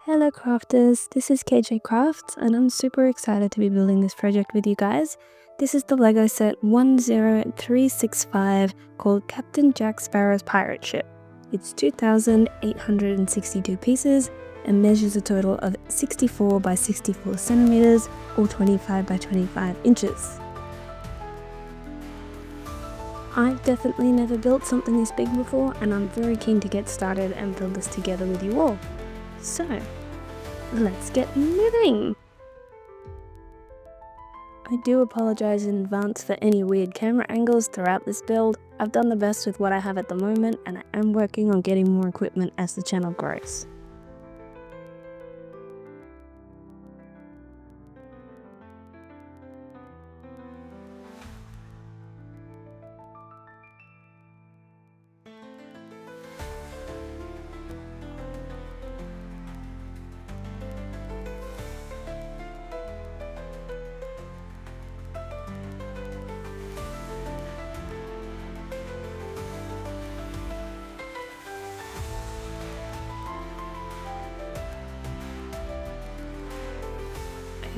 Hello Krafters, this is KJ Krafts and I'm super excited to be building this project with you guys. This is the LEGO set 10365 called Captain Jack Sparrow's Pirate Ship. It's 2,862 pieces and measures a total of 64 by 64 centimeters or 25 by 25 inches. I've definitely never built something this big before and I'm very keen to get started and build this together with you all. So, let's get moving! I do apologise in advance for any weird camera angles throughout this build. I've done the best with what I have at the moment and I am working on getting more equipment as the channel grows.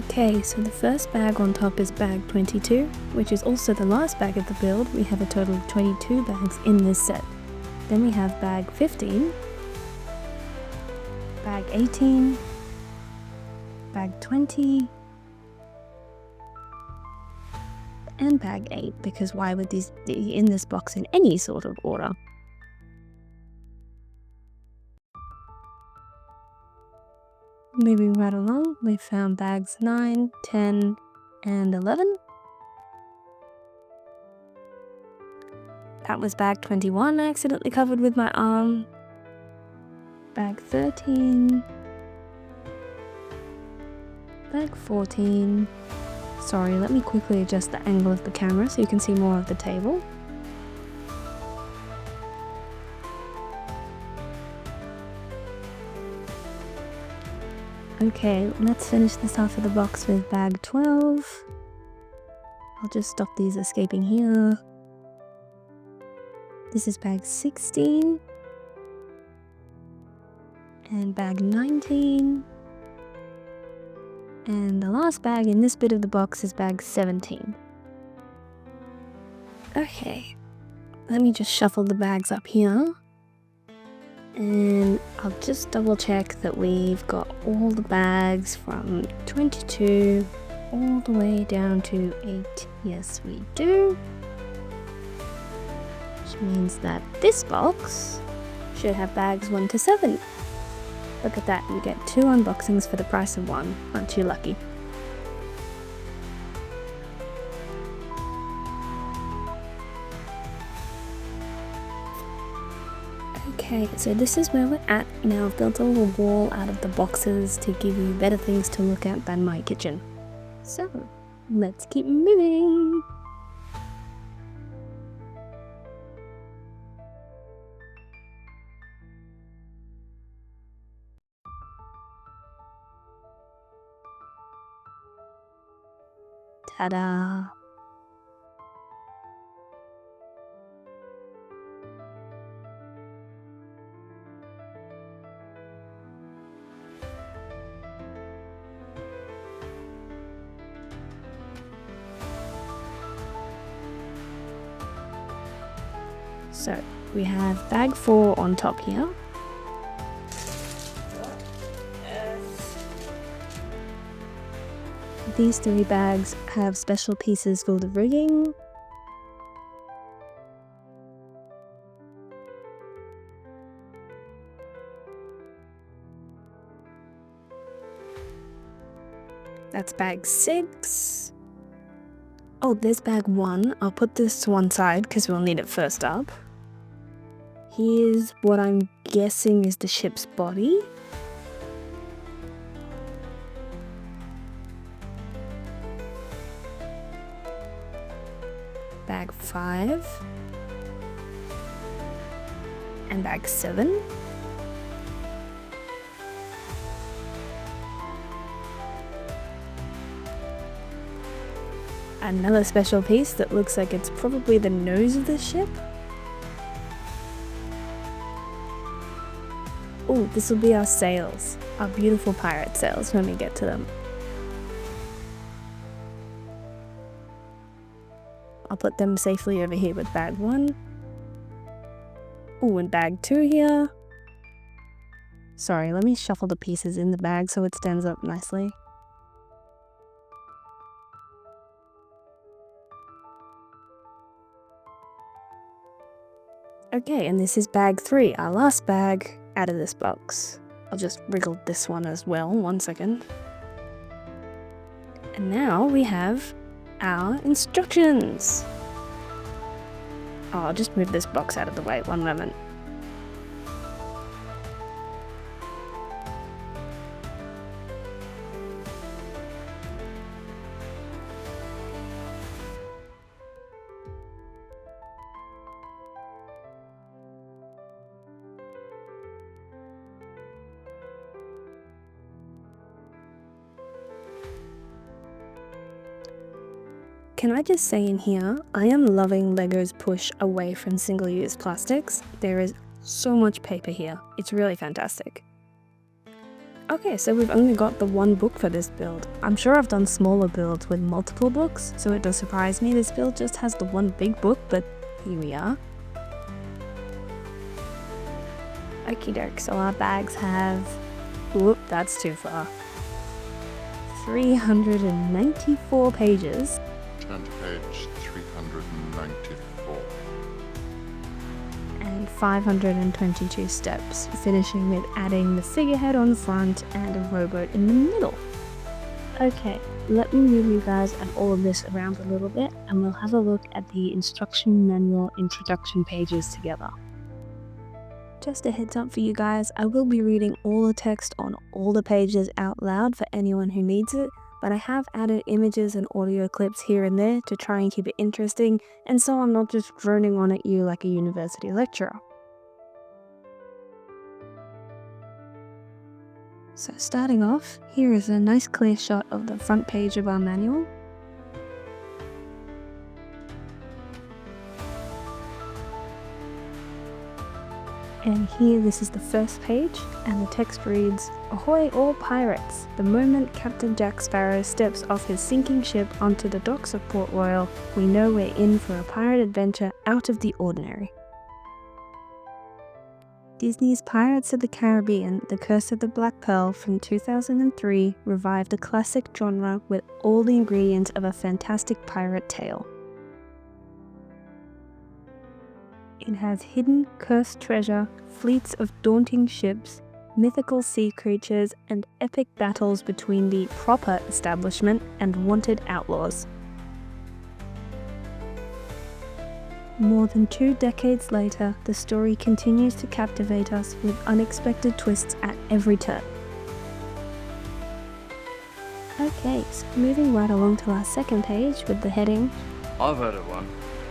Okay, so the first bag on top is bag 22, which is also the last bag of the build. We have a total of 22 bags in this set. Then we have bag 15, bag 18, bag 20, and bag 8, because why would these be in this box in any sort of order? Moving right along, we found bags 9, 10, and 11. That was bag 21, I accidentally covered with my arm. Bag 13. Bag 14. Sorry, let me quickly adjust the angle of the camera so you can see more of the table. Okay, let's finish this off of the box with bag 12. I'll just stop these escaping here. This is bag 16. And bag 19. And the last bag in this bit of the box is bag 17. Okay, let me just shuffle the bags up here. And I'll just double check that we've got all the bags from 22 all the way down to 8. Yes, we do. Which means that this box should have bags 1 to 7. Look at that, you get 2 unboxings for the price of 1. Aren't you lucky? Okay, so this is where we're at. Now I've built a little wall out of the boxes to give you better things to look at than my kitchen. So, let's keep moving! Ta-da! So, we have bag 4 on top here. These 3 bags have special pieces for the rigging. That's bag 6. Oh, there's bag 1. I'll put this to one side because we'll need it first up. Here's what I'm guessing is the ship's body. Bag 5. And bag 7. Another special piece that looks like it's probably the nose of the ship. Oh, this will be our sails, our beautiful pirate sails when we get to them. I'll put them safely over here with bag 1. Oh, and bag 2 here. Sorry, let me shuffle the pieces in the bag so it stands up nicely. Okay, and this is bag 3, our last bag out of this box. I'll just wriggle this one as well, 1 second. And now we have our instructions. Oh, I'll just move this box out of the way, 1 moment. Can I just say in here, I am loving LEGO's push away from single-use plastics. There is so much paper here. It's really fantastic. Okay, so we've only got the 1 book for this build. I'm sure I've done smaller builds with multiple books, so it does surprise me this build just has the 1 big book, but here we are. Okie doke, so our bags have... Whoop, that's too far. 394 pages. Turn to page 394. And 522 steps, finishing with adding the figurehead on the front and a rowboat in the middle. Okay, let me move you guys and all of this around a little bit and we'll have a look at the instruction manual introduction pages together. Just a heads up for you guys, I will be reading all the text on all the pages out loud for anyone who needs it, but I have added images and audio clips here and there to try and keep it interesting, and so I'm not just droning on at you like a university lecturer. So starting off, here is a nice clear shot of the front page of our manual. And here this is the first page, and the text reads, "Ahoy all pirates! The moment Captain Jack Sparrow steps off his sinking ship onto the docks of Port Royal, we know we're in for a pirate adventure out of the ordinary." Disney's Pirates of the Caribbean, The Curse of the Black Pearl from 2003 revived a classic genre with all the ingredients of a fantastic pirate tale. It has hidden, cursed treasure, fleets of daunting ships, mythical sea creatures, and epic battles between the proper establishment and wanted outlaws. More than 2 decades later, the story continues to captivate us with unexpected twists at every turn. Okay, so moving right along to our second page with the heading, I've heard of one.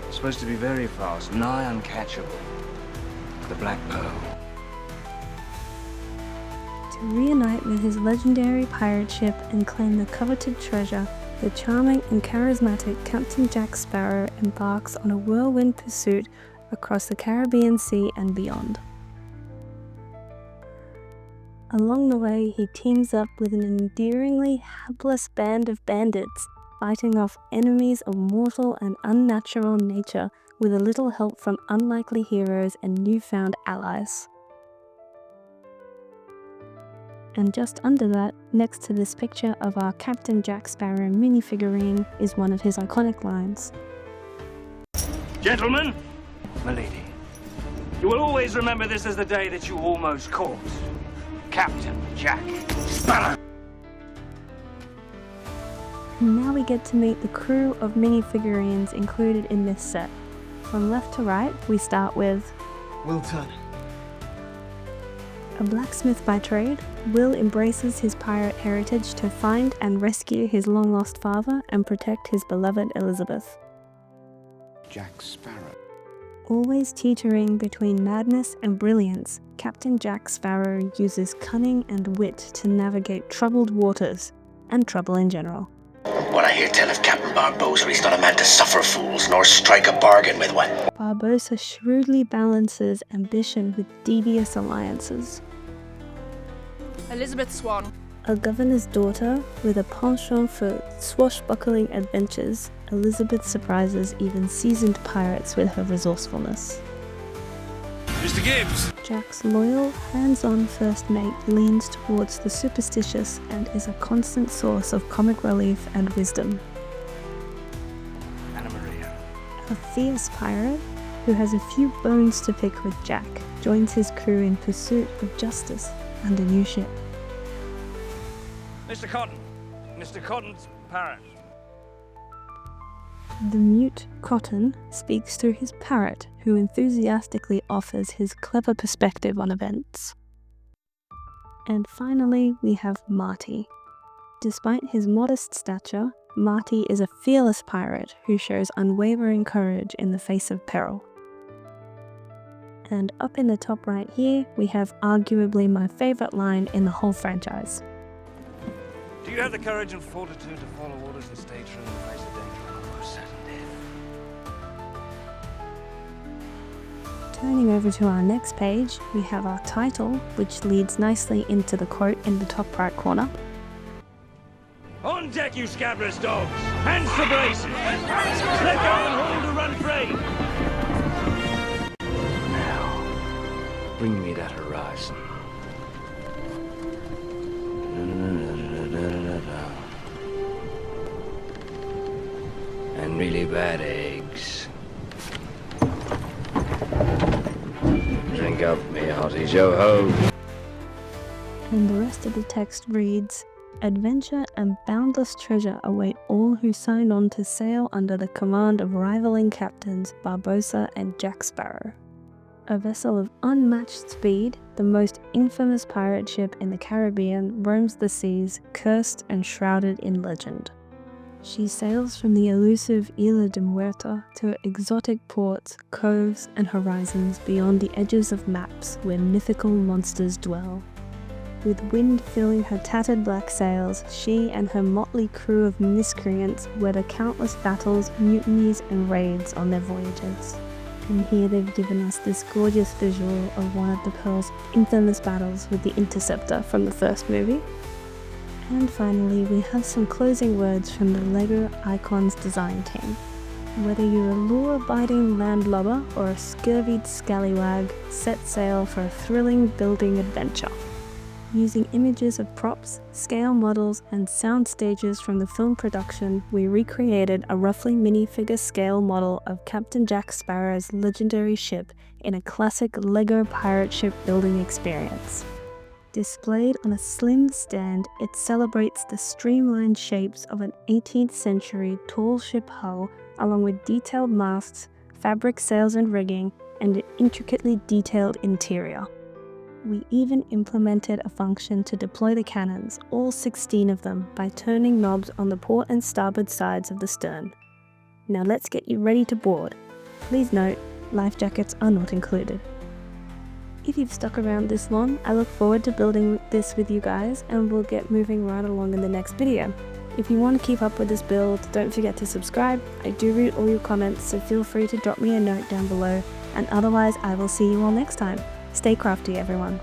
It's supposed to be very fast, nigh uncatchable. The Black Pearl. To reunite with his legendary pirate ship and claim the coveted treasure, the charming and charismatic Captain Jack Sparrow embarks on a whirlwind pursuit across the Caribbean Sea and beyond. Along the way, he teams up with an endearingly hapless band of bandits, fighting off enemies of mortal and unnatural nature with a little help from unlikely heroes and newfound allies. And just under that, next to this picture of our Captain Jack Sparrow minifigurine, is one of his iconic lines. Gentlemen, milady, you will always remember this as the day that you almost caught Captain Jack Sparrow. And now we get to meet the crew of minifigurines included in this set. From left to right, we start with Wilton. a blacksmith by trade. Will embraces his pirate heritage to find and rescue his long-lost father and protect his beloved Elizabeth. Jack Sparrow. Always teetering between madness and brilliance, Captain Jack Sparrow uses cunning and wit to navigate troubled waters, and trouble in general. When I hear tell of Captain Barbossa, he's not a man to suffer fools, nor strike a bargain with one. Barbossa shrewdly balances ambition with devious alliances. Elizabeth Swan. A governor's daughter with a penchant for swashbuckling adventures, Elizabeth surprises even seasoned pirates with her resourcefulness. Mr. Gibbs! Jack's loyal, hands-on first mate leans towards the superstitious and is a constant source of comic relief and wisdom. Anna Maria. A fierce pirate, who has a few bones to pick with Jack, joins his crew in pursuit of justice and a new ship. Mr. Cotton. Mr. Cotton's parrot. The mute Cotton speaks through his parrot, who enthusiastically offers his clever perspective on events. And finally, we have Marty. Despite his modest stature, Marty is a fearless pirate who shows unwavering courage in the face of peril. And up in the top right here, we have arguably my favorite line in the whole franchise. Do you have the courage and fortitude to follow orders and stay true in the face of danger and almost certain death? Turning over to our next page, we have our title, which leads nicely into the quote in the top right corner. On deck, you scabrous dogs! Hands for braces! Let go and hold to run free! Now, bring me that horizon. And really bad eggs. Drink up, me hearties, yo-ho! And the rest of the text reads, "Adventure and boundless treasure await all who sign on to sail under the command of rivaling captains Barbossa and Jack Sparrow. A vessel of unmatched speed, the most infamous pirate ship in the Caribbean roams the seas, cursed and shrouded in legend. She sails from the elusive Isla de Muerta to exotic ports, coves, and horizons beyond the edges of maps where mythical monsters dwell. With wind filling her tattered black sails, she and her motley crew of miscreants weather countless battles, mutinies, and raids on their voyages." And here they've given us this gorgeous visual of one of the Pearl's infamous battles with the Interceptor from the first movie. And finally, we have some closing words from the LEGO Icons design team. Whether you're a law-abiding landlubber or a scurvied scallywag, set sail for a thrilling building adventure. Using images of props, scale models, and sound stages from the film production, we recreated a roughly minifigure scale model of Captain Jack Sparrow's legendary ship in a classic LEGO pirate ship building experience. Displayed on a slim stand, it celebrates the streamlined shapes of an 18th century tall ship hull, along with detailed masts, fabric sails and rigging, and an intricately detailed interior. We even implemented a function to deploy the cannons, all 16 of them, by turning knobs on the port and starboard sides of the stern. Now let's get you ready to board. Please note, life jackets are not included. If you've stuck around this long, I look forward to building this with you guys, and we'll get moving right along in the next video. If you want to keep up with this build, don't forget to subscribe. I do read all your comments, so feel free to drop me a note down below, and otherwise I will see you all next time. Stay crafty, everyone.